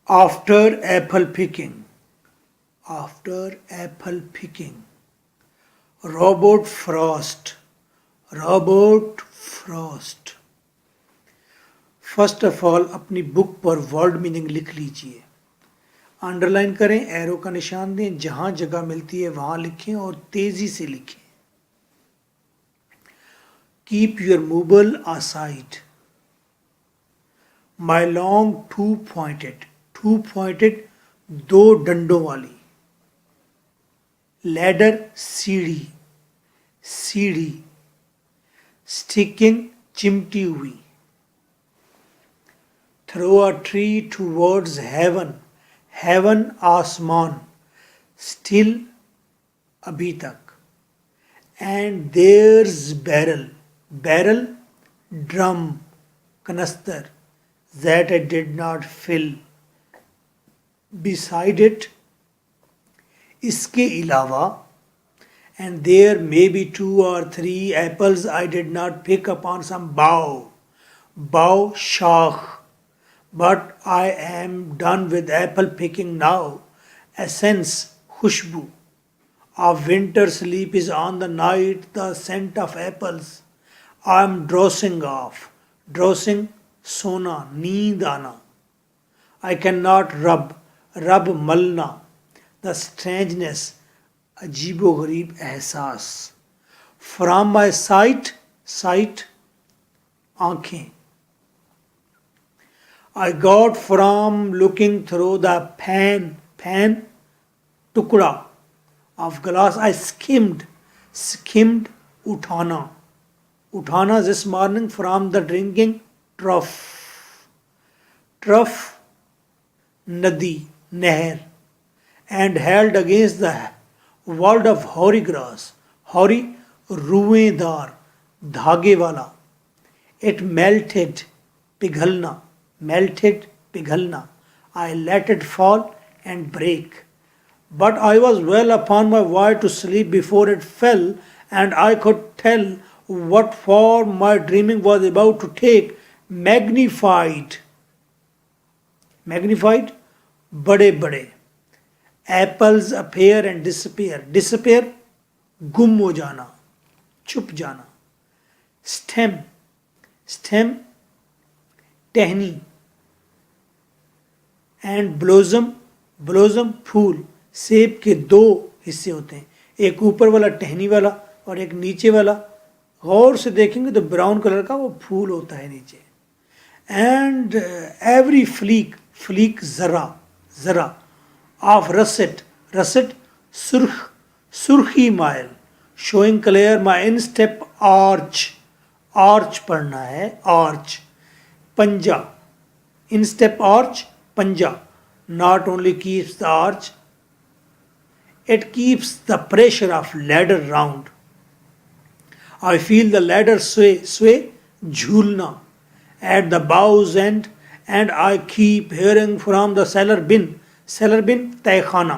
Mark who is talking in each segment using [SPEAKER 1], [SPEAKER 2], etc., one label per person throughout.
[SPEAKER 1] After apple picking, after apple picking, robot frost, robot frost. First of all अपनी book पर word meaning लिख लीजिए, underline करें, arrow का निशान दें, जहां जगह मिलती है वहां लिखें और तेजी से लिखें. Keep your mobile aside. My long two pointed दो डंडों वाली. लैडर सीढ़ी, सीढ़ी. स्टिकिंग चिमटी हुई. Throw a tree towards heaven, heaven आसमान. स्टिल अभी तक. And there's barrel, barrel drum, कनस्तर. That I did not fill. Beside it, इसके अलावा. And there may be 2 or 3 apples I did not pick upon some bough, bough shakh. But I am done with apple picking now. Essence, khushbu of winter sleep is on the night, the scent of apples. I am drowsing off, drowsing sona, neend आना. I cannot rub malna. The strangeness, अजीबो गरीब एहसास. From my sight, sight आंखें. I got from looking through the pane, pane टुकड़ा of glass. I skimmed, skimmed उठाना, उठाना this morning from the drinking trough. Trough नदी, नहर. And held against the world of hoary grass, hoary रुएदार, धागे वाला. It melted पिघलना, melted पिघलना. I let it fall and break. But I was well upon my way to sleep before it fell, and I could tell what form my dreaming was about to take. Magnified, magnified, बड़े बड़े. Apples appear and disappear. Disappear, गुम हो जाना, छुप जाना. Stem, stem, टहनी. And blossom, blossom, फूल. सेब के 2 हिस्से होते हैं, एक ऊपर वाला टहनी वाला और एक नीचे वाला. गौर से देखेंगे तो ब्राउन कलर का वो फूल होता है नीचे. एंड एवरी फ्लीक, फ्लीक जरा, जरा. ऑफ रसेट, रसेट सुर्ख, सुर्खी माइल. Showing clear my instep arch, arch पढ़ना है, आर्च. पंजा, इनस्टेप आर्च, पंजा. Not only keeps the arch, it keeps the pressure of ladder round. I feel the ladder sway, sway, झूलना. At the bow's end, and I keep hearing from the cellar bin, cellar bin, तहखाना.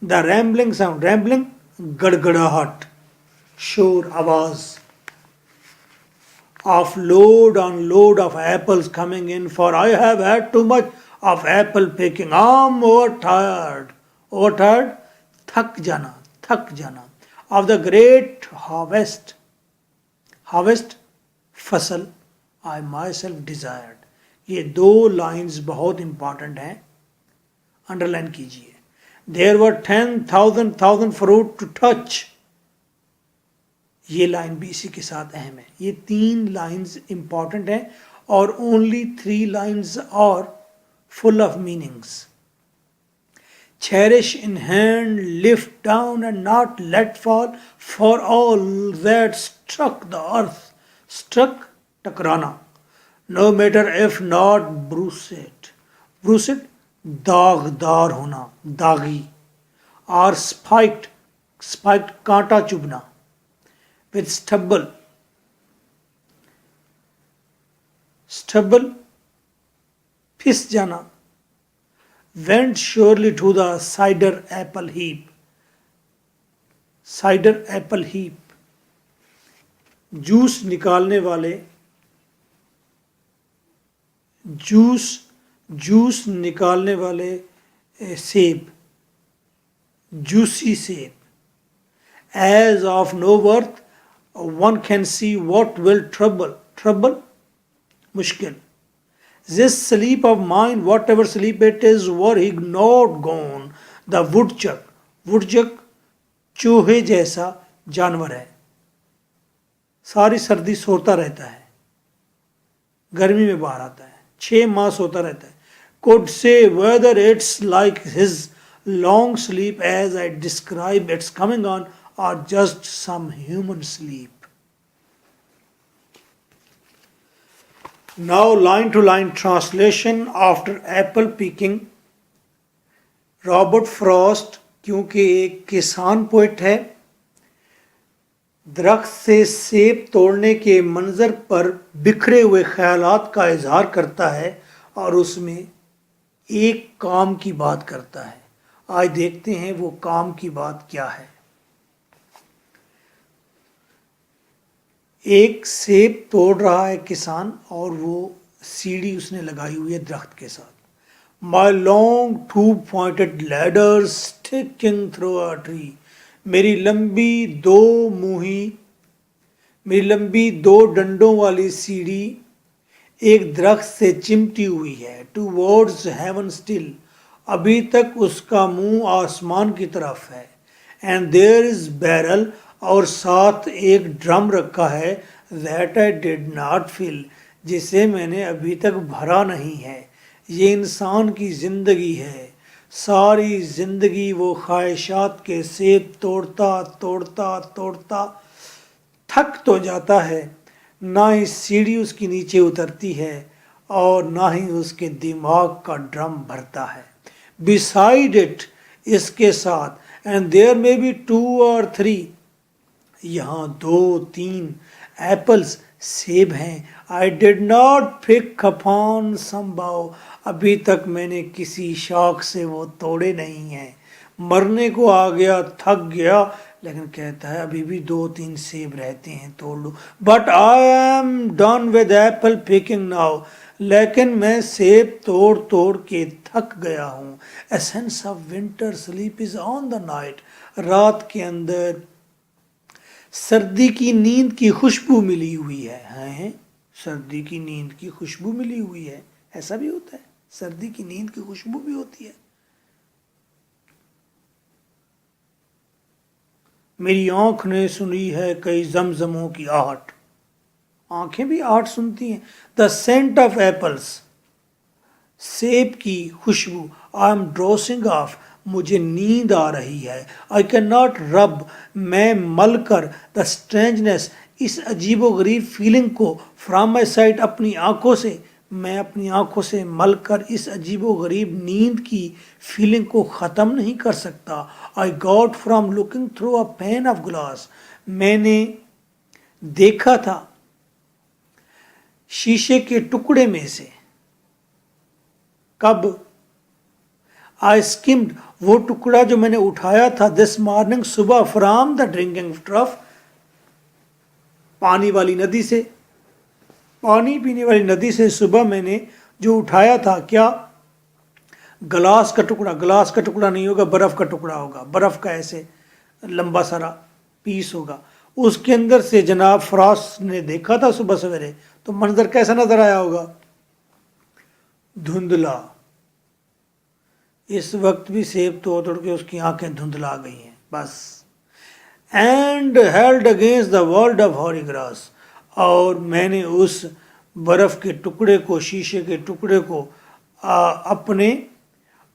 [SPEAKER 1] The rambling sound, rambling, गड़गड़ाहट, शोर, आवाज. Of load on load of apples coming in, for I have had too much of apple picking. I'm overtired. Overtired, थक जाना, थक जाना. Of the great harvest, harvest फसल, I myself desired. ये 2 lines बहुत इंपॉर्टेंट हैं, अंडरलाइन कीजिए. There were 10,000 fruit to touch. ये लाइन भी इसी के साथ अहम है. ये 3 लाइन्स इंपॉर्टेंट हैं और only 3 लाइन्स और full of meanings. Cherish in hand, lift down and not let fall, for all that struck the earth, struck टकराना. No matter if not bruised, bruised दागदार होना, दागी. Or spiked, spiked कांटा चुभना. With stubble, stubble फिस जाना. Went surely to the cider apple heap, cider apple heap. Juice निकालने वाले juice निकालने वाले सेब, juicy सेब. As of no worth, one can see what will trouble, मुश्किल. This sleep of mine, whatever sleep it is, were ignored, gone. The woodchuck चूहे जैसा जानवर है, सारी सर्दी सोता रहता है, गर्मी में बाहर आता है, 6 माह सोता रहता है. Could say whether it's like his long sleep as I describe its coming on or just some human sleep. Now line to line translation after apple picking. Robert Frost क्योंकि एक किसान पोइट है, दरख्त से सेब तोड़ने के मंजर पर बिखरे हुए ख्यालात का इजहार करता है और उसमें एक काम की बात करता है. आज देखते हैं वो काम की बात क्या है. एक सेब तोड़ रहा है किसान और वो सीढ़ी उसने लगाई हुई है दरख्त के साथ. My long two-pointed ladder sticking through a tree. मेरी लंबी दो डंडों वाली सीढ़ी एक दरख्त से चिमटी हुई है. Towards heaven still. अभी तक उसका मुंह आसमान की तरफ है. And there is barrel. और साथ एक ड्रम रखा है. That I did not fill. जिसे मैंने अभी तक भरा नहीं है. ये इंसान की ज़िंदगी है. सारी ज़िंदगी वो ख्वाहिशात के सेब तोड़ता थक तो जाता है. ना ही सीढ़ी उसकी नीचे उतरती है और ना ही उसके दिमाग का ड्रम भरता है. Beside it, इसके साथ, and there may be 2 or 3, यहाँ 2-3 एप्पल्स सेब हैं. I did not pick upon some bough. अभी तक मैंने किसी शाख से वो तोड़े नहीं हैं. मरने को आ गया, थक गया, लेकिन कहता है अभी भी 2-3 सेब रहते हैं, तोड़ लो. But I am done with apple picking now. लेकिन मैं सेब तोड़ के थक गया हूँ. A sense of winter sleep is on the night. रात के अंदर सर्दी की नींद की खुशबू मिली हुई है. सर्दी की नींद की खुशबू मिली हुई है. ऐसा भी होता है, सर्दी की नींद की खुशबू भी होती है. मेरी आंख ने सुनी है कई जमजमों की आहट. आंखें भी आहट सुनती हैं. द सेंट ऑफ एप्पल्स, सेब की खुशबू. आई एम ड्रोसिंग ऑफ, मुझे नींद आ रही है. आई कैन नॉट रब, मैं मल कर. द स्ट्रेंजनेस, इस अजीबो गरीब फीलिंग को. फ्रॉम माई साइट, अपनी आंखों से. मैं अपनी आंखों से मल कर इस अजीबो गरीब नींद की फीलिंग को ख़त्म नहीं कर सकता. आई got from looking through a pan of glass, मैंने देखा था शीशे के टुकड़े में से. कब? आई स्किम्ड, वो टुकड़ा जो मैंने उठाया था दिस मॉर्निंग, सुबह. फ्रॉम द ड्रिंकिंग ट्रफ, पानी वाली नदी से, पानी पीने वाली नदी से सुबह मैंने जो उठाया था. क्या? गिलास का टुकड़ा. गिलास का टुकड़ा नहीं होगा, बर्फ़ का टुकड़ा होगा. बर्फ़ का ऐसे लंबा सारा पीस होगा. उसके अंदर से जनाब फ्रॉस्ट ने देखा था सुबह सवेरे, तो मंजर कैसा नजर आया होगा? धुंधला. इस वक्त भी सेब तोड़ के उसकी आंखें धुंधला गई हैं बस. And held against the world of hoary grass, और मैंने उस बर्फ़ के टुकड़े को, शीशे के टुकड़े को अपने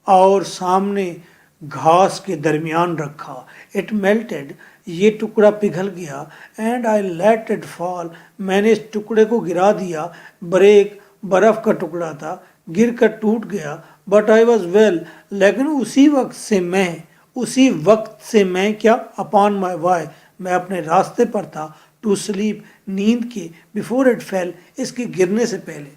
[SPEAKER 1] और सामने घास के दरमियान रखा. इट मेल्टेड, ये टुकड़ा पिघल गया. And I let it fall, मैंने इस टुकड़े को गिरा दिया. ब्रेक, बर्फ़ का टुकड़ा था, गिर कर टूट गया. बट आई वॉज वेल, लेकिन उसी वक्त से मैं क्या? अपॉन माई वाई, मैं अपने रास्ते पर था. टू स्लीप, नींद के. बिफोर इट फेल, इसके गिरने से पहले.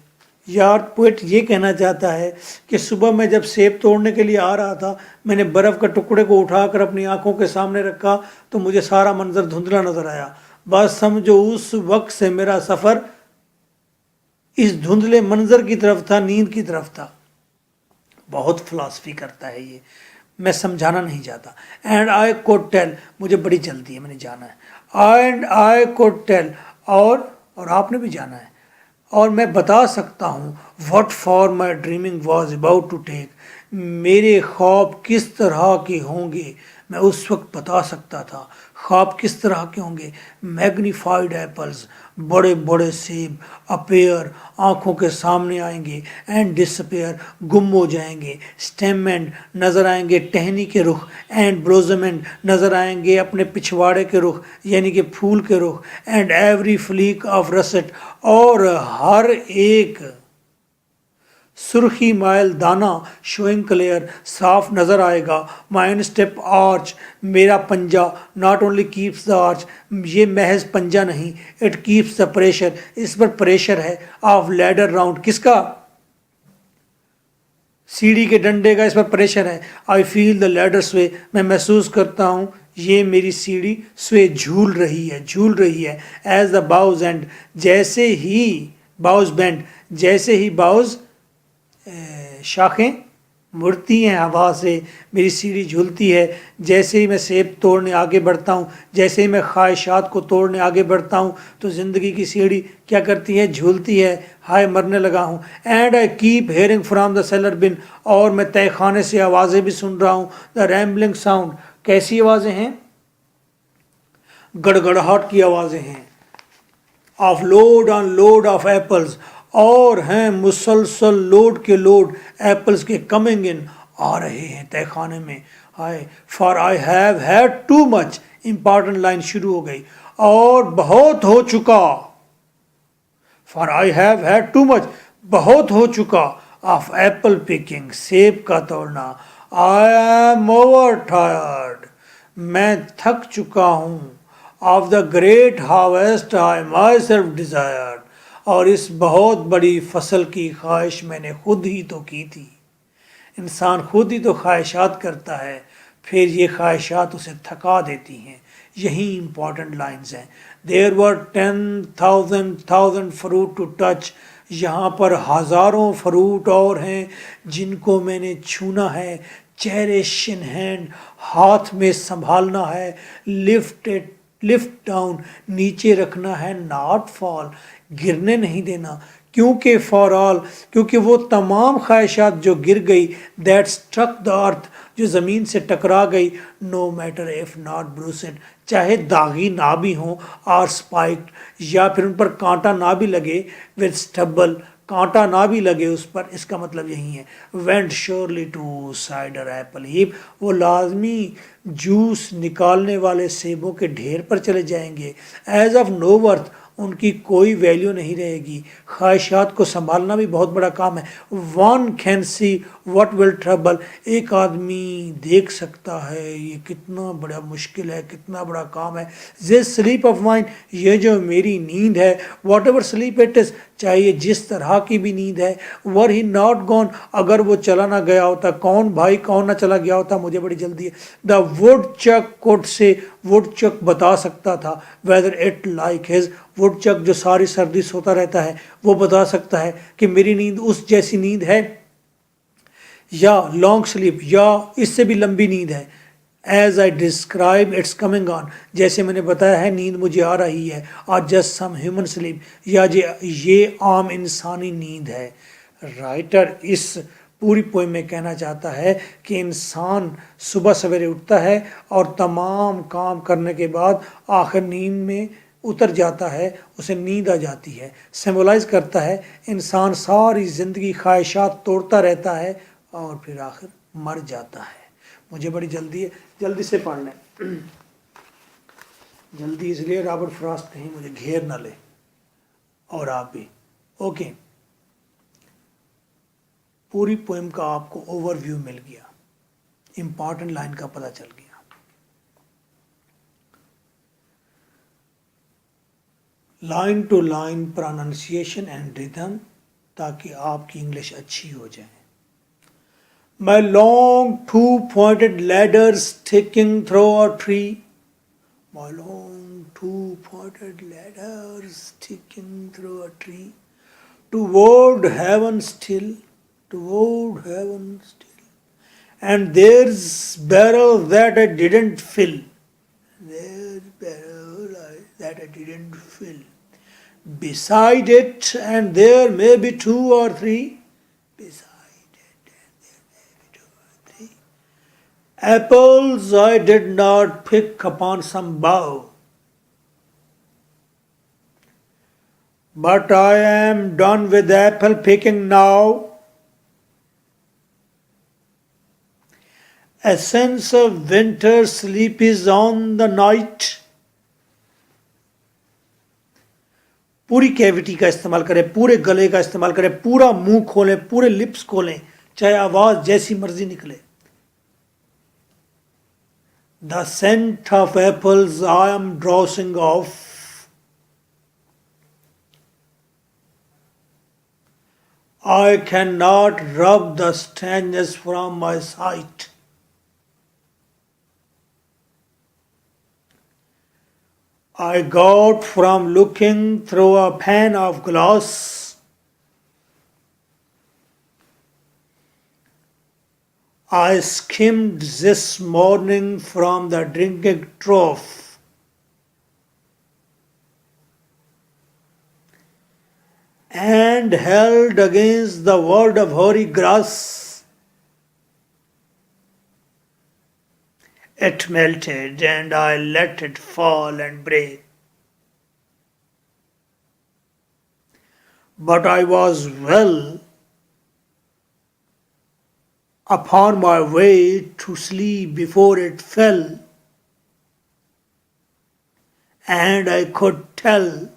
[SPEAKER 1] यार पोइट ये कहना चाहता है कि सुबह मैं जब सेब तोड़ने के लिए आ रहा था, मैंने बर्फ़ के टुकड़े को उठाकर अपनी आंखों के सामने रखा तो मुझे सारा मंजर धुंधला नज़र आया. बस समझो उस वक्त से मेरा सफ़र اس دھندلے منظر کی طرف تھا، نیند کی طرف تھا. بہت فلاسفی کرتا ہے یہ، میں سمجھانا نہیں چاہتا. اینڈ آئی کوڈ ٹیل، مجھے بڑی جلدی ہے، میں نے جانا ہے. اینڈ آئی کوڈ ٹیل، اور آپ نے بھی جانا ہے، اور میں بتا سکتا ہوں what for my dreaming was about to take, میرے خواب کس طرح کے ہوں گے. میں اس وقت بتا سکتا تھا خواب کس طرح کے ہوں گے. میگنیفائڈ ایپلز، بڑے بڑے سیب، اپیئر، آنکھوں کے سامنے آئیں گے. اینڈ ڈسپیئر، گم ہو جائیں گے. اسٹیمنڈ، نظر آئیں گے ٹہنی کے رخ. اینڈ بلوزمنڈ، نظر آئیں گے اپنے پچھواڑے کے رخ یعنی کہ پھول کے رخ. And every fleck of rust, اور ہر ایک سرخی مائل دانہ شوئنگ کلیئر، صاف نظر آئے گا. مائن اسٹیپ آرچ، میرا پنجہ، not only keeps the arch, یہ محض پنجہ نہیں، اٹ کیپس دا پریشر، اس پر پریشر ہے. آف لیڈر راؤنڈ، کس کا؟ سیڑھی کے ڈنڈے کا اس پر پریشر ہے. آئی فیل دا لیڈر سوے، میں محسوس کرتا ہوں یہ میری سیڑھی سوے، جھول رہی ہے، جھول رہی ہے. ایز دا باؤز اینڈ، جیسے ہی باؤز بینڈ، جیسے ہی باؤز شاخیں مڑتی ہیں ہوا سے، میری سیڑھی جھولتی ہے. جیسے ہی میں سیب توڑنے آگے بڑھتا ہوں، جیسے ہی میں خواہشات کو توڑنے آگے بڑھتا ہوں، تو زندگی کی سیڑھی کیا کرتی ہے؟ جھولتی ہے. ہائے مرنے لگا ہوں. And I keep hearing from the cellar bin, اور میں تہہ خانے سے آوازیں بھی سن رہا ہوں. دا ریمبلنگ ساؤنڈ، کیسی آوازیں ہیں؟ گڑگڑاہٹ کی آوازیں ہیں. Of load on load of apples, اور ہیں مسلسل لوڈ کے لوڈ ایپلز کے. کمنگ ان، آ رہے ہیں تہہ خانے میں. ہائے for I have had too much, important line شروع ہو گئی، اور بہت ہو چکا. For I have had too much, بہت ہو چکا. آف ایپل پکنگ، سیب کا توڑنا. آئی ایم اوور ٹائرڈ، میں تھک چکا ہوں. Of the great harvest I my self desired, اور اس بہت بڑی فصل کی خواہش میں نے خود ہی تو کی تھی. انسان خود ہی تو خواہشات کرتا ہے، پھر یہ خواہشات اسے تھکا دیتی ہیں. یہی امپورٹنٹ لائنز ہیں. دیر ور 10,000 فروٹ ٹو ٹچ، یہاں پر ہزاروں فروٹ اور ہیں جن کو میں نے چھونا ہے. چیریش ان ہینڈ، ہاتھ میں سنبھالنا ہے. لفٹ ڈاؤن، نیچے رکھنا ہے. ناٹ فال، گرنے نہیں دینا. کیونکہ فار آل، کیونکہ وہ تمام خواہشات جو گر گئی. دیٹ اسٹرک دا ارتھ، جو زمین سے ٹکرا گئی. نو میٹر ایف ناٹ بروسڈ، چاہے داغی نہ بھی ہوں. آر اسپائکڈ، یا پھر ان پر کانٹا نہ بھی لگے. ود اسٹبل، کانٹا نہ بھی لگے اس پر، اس کا مطلب یہی ہے. Went surely to cider apple heap, وہ لازمی جوس نکالنے والے سیبوں کے ڈھیر پر چلے جائیں گے. ایز آف نو ورتھ، ان کی کوئی ویلیو نہیں رہے گی. خواہشات کو سنبھالنا بھی بہت بڑا کام ہے. One can see what will trouble, ایک آدمی دیکھ سکتا ہے یہ کتنا بڑا مشکل ہے، کتنا بڑا کام ہے. دس سلیپ آف مائنڈ، یہ جو میری نیند ہے. What ever sleep it is, چاہے یہ جس طرح کی بھی نیند ہے. ور ہی ناٹ گون، اگر وہ چلا نہ گیا ہوتا. کون بھائی کون نہ چلا گیا ہوتا، مجھے بڑی جلدی ہے. دا وڈ چک کوڈ سے، وڈ چک بتا سکتا تھا. Whether it like his, would چک جو ساری سردی سوتا رہتا ہے وہ بتا سکتا ہے کہ میری نیند اس جیسی نیند ہے یا لانگ سلیپ، یا اس سے بھی لمبی نیند ہے. As I describe its coming on, جیسے میں نے بتایا ہے نیند مجھے آ رہی ہے. اور جسٹ سم ہیومن سلیپ، یا یہ عام انسانی نیند ہے. رائٹر اس پوری پوئم میں کہنا چاہتا ہے کہ انسان صبح سویرے اٹھتا ہے اور تمام کام کرنے کے بعد آخر نیند میں اتر جاتا ہے، اسے نیند آ جاتی ہے. سمبلائز کرتا ہے انسان ساری زندگی خواہشات توڑتا رہتا ہے اور پھر آخر مر جاتا ہے. مجھے بڑی جلدی ہے، جلدی سے پڑھ لیں. جلدی اس لیے رابرٹ فراسٹ کہیں مجھے گھیر نہ لے، اور آپ بھی. اوکے، پوری پوئم کا آپ کو اوور ویو مل گیا، امپارٹنٹ لائن کا پتہ چل گیا. Line to line pronunciation and rhythm, تاکہ آپ کی انگلش اچھی ہو جائے. My long two-pointed ladder sticking through a tree. My long two-pointed ladder sticking through a tree. toward heaven still, toward heaven still. And there's barrel that I didn't fill. There's barrel that I didn't fill. Beside it, and there may be two or three. Beside it, and there may be two or three. Apples I did not pick upon some bough. But I am done with apple picking now. A sense of winter sleep is on the night. पूरी cavity का इस्तेमाल करें, पूरे गले का इस्तेमाल करें, पूरा मुंह खोलें, पूरे लिप्स खोलें, चाहे आवाज जैसी मर्जी निकले. The scent of apples I am drowsing off. I cannot rub the strangeness from my sight. I got from looking through a pane of glass. I skimmed this morning from the drinking trough. And held against the word of hoary grass. It melted and I let it fall and break. But I was well upon my way to sleep before it fell, and I could tell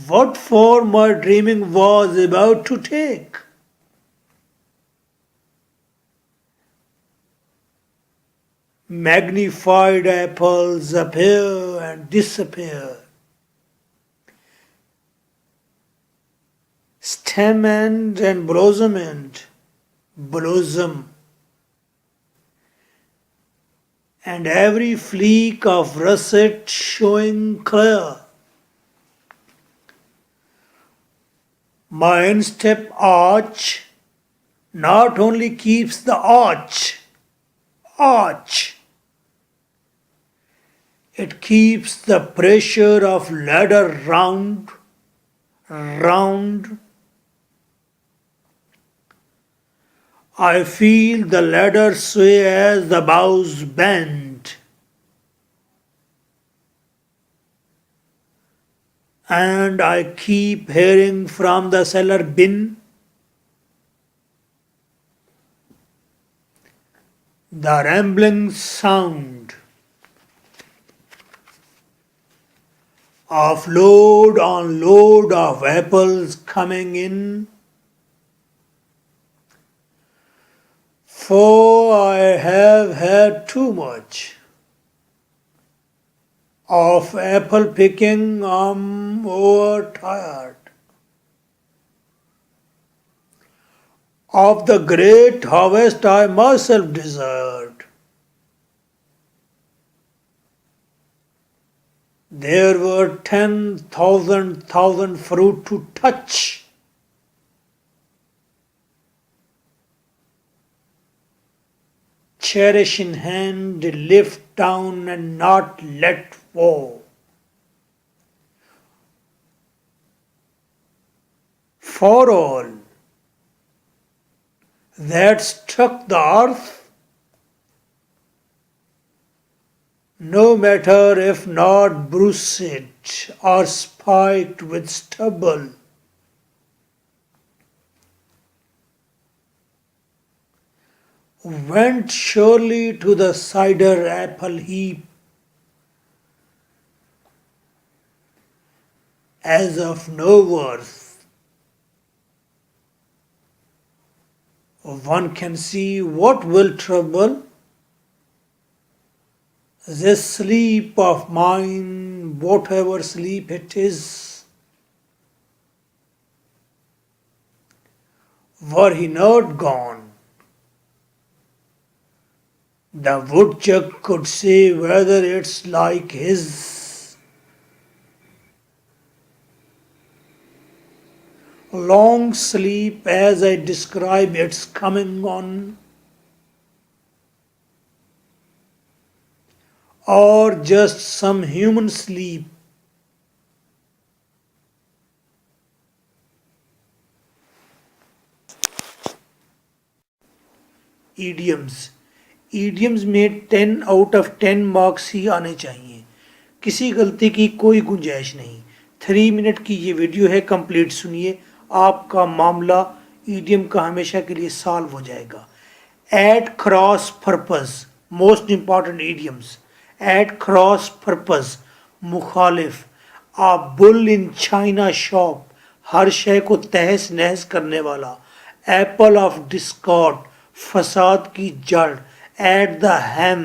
[SPEAKER 1] what form my dreaming was about to take. Magnified apples appear and disappear. Stem end and blossom end, blossom. And every fleek of russet showing clear. My instep arch not only keeps the arch, it keeps the pressure of ladder round. I feel the ladder sway as the boughs bend. And I keep hearing from the cellar bin the rambling sound of load on load of apples coming in, for I have had too much of apple picking. I'm overtired of the great harvest I myself desired. There were 10,000 fruit to touch. Cherish in hand, lift down and not let fall. For all that struck the earth, no matter if not bruised or spiked with stubble, went surely to the cider apple heap, as of no worth. One can see what will trouble this sleep of mine, whatever sleep it is. Were he not gone, the woodchuck could say whether it's like his. long sleep as I describe its coming on, or just some human sleep. Idioms. Idioms में 10 out of 10 marks ही आने चाहिए, किसी गलती की कोई गुंजाइश नहीं। 3 minute की ये वीडियो है, कंप्लीट सुनिए, आपका मामला ईडियम का हमेशा के लिए सॉल्व हो जाएगा। At cross purposes, most important idioms. At cross purposes, मुखालिफ। A bull in china shop, हर शय को तहस नहस करने वाला। एप्पल ऑफ डिस्कॉर्ड, फसाद की जड़। एट द हैम,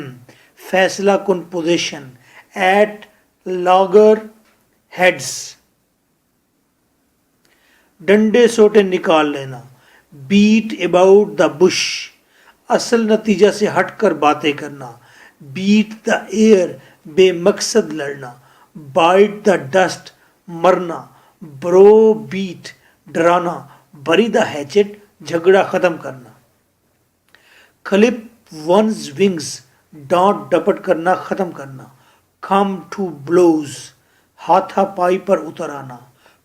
[SPEAKER 1] फैसला कुन पोजीशन। एट लॉगर हेड्स, डंडे सोटे निकाल लेना। बीट अबाउट द बुश, असल नतीजा से हटकर बातें करना। बीट द एयर, बेमकसद लड़ना। बाइट द डस्ट, मरना। ब्रो बीट, डराना। बरी द हैचेट, झगड़ा खत्म करना। क्लिप वंस विंग्स, डांट डपट करना, खत्म करना। कम टू ब्लोज, हाथापाई पर उतर आना।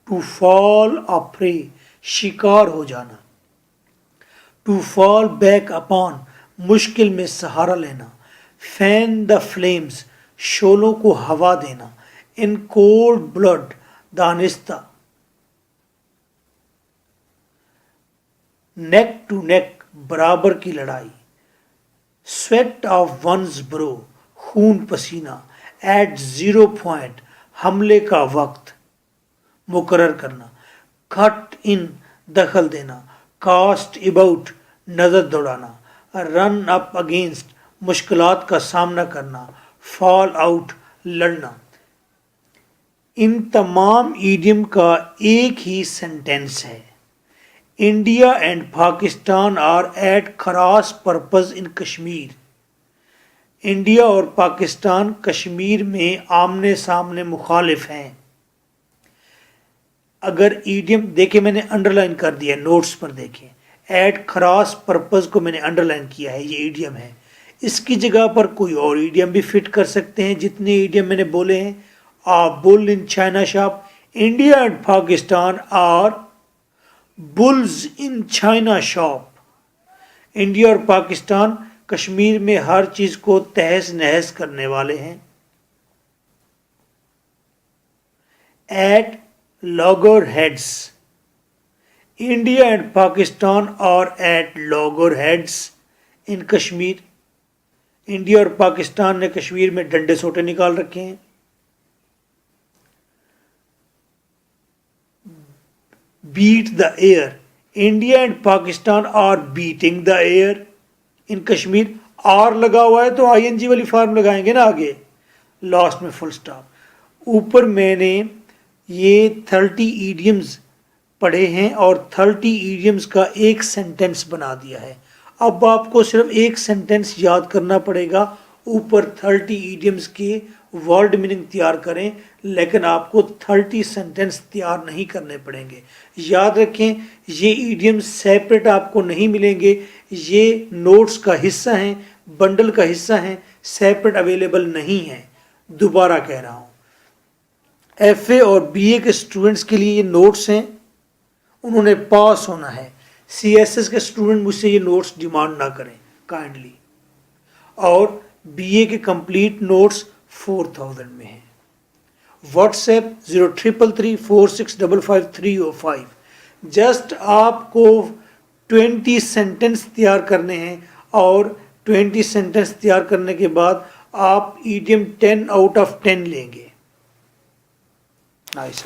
[SPEAKER 1] टू फॉल अ प्रे, शिकार हो जाना। टू फॉल बैक अपॉन, मुश्किल में सहारा लेना। फैन द फ्लेम्स, शोलों को हवा देना। इन कोल्ड ब्लड, दानिस्ता। नेक टू नेक, बराबर की लड़ाई। स्वेट ऑफ वंस ब्रो, खून पसीना। एट 0 पॉइंट, हमले का वक्त मुकर्रर करना। कट इन, दखल देना। कास्ट अबाउट, नजर दौड़ाना। रन अप अगेंस्ट, मुश्किलात का सामना करना। फॉल आउट, लड़ना। इन तमाम ईडियम का एक ही सेंटेंस है। India and Pakistan are at cross purpose in Kashmir. India और पाकिस्तान कश्मीर में आमने सामने मुखालिफ हैं। अगर ईडियम देखे, मैंने अंडरलाइन कर दिया, नोट्स पर देखें। एट क्रॉस पर्पस को मैंने अंडरलाइन किया है, ये ईडियम है। इसकी जगह पर कोई और ईडियम भी फिट कर सकते हैं, जितने ईडियम मैंने बोले हैं। A bull in china shop, India and Pakistan are bulls in china shop. India और पाकिस्तान कश्मीर में हर चीज को तहस नहस करने वाले हैं। At loggerheads, India and Pakistan are at loggerheads in Kashmir. India और पाकिस्तान ने कश्मीर में डंडे सोटे निकाल रखे हैं। Beat the air, India and Pakistan are beating the air in Kashmir. आर लगा हुआ है तो आईएनजी वाली फॉर्म लगाएंगे ना आगे, लास्ट में फुल स्टॉप। ऊपर मैंने ये 30 ईडियम्स पढ़े हैं और 30 ईडियम्स का एक सेंटेंस बना दिया है। अब आपको सिर्फ एक सेंटेंस याद करना पड़ेगा, ऊपर 30 ईडियम्स के वर्ड मीनिंग तैयार करें, लेकिन आपको 30 सेंटेंस तैयार नहीं करने पड़ेंगे। याद रखें, ये ईडियम्स सेपरेट आपको नहीं मिलेंगे, ये नोट्स का हिस्सा हैं, बंडल का हिस्सा हैं, सेपरेट अवेलेबल नहीं है। दोबारा कह रहा हूँ, एफए और बीए के स्टूडेंट्स के लिए ये नोट्स हैं, उन्होंने पास होना है। सीएसएस के स्टूडेंट मुझसे ये नोट्स डिमांड ना करें काइंडली। और बीए के कंप्लीट नोट्स 4000 में हैं। व्हाट्सएप 033346555305। जस्ट आपको 20 सेंटेंस तैयार करने हैं और 20 सेंटेंस तैयार करने के बाद आप ईडियम 10 आउट ऑफ 10 लेंगे। नाइस।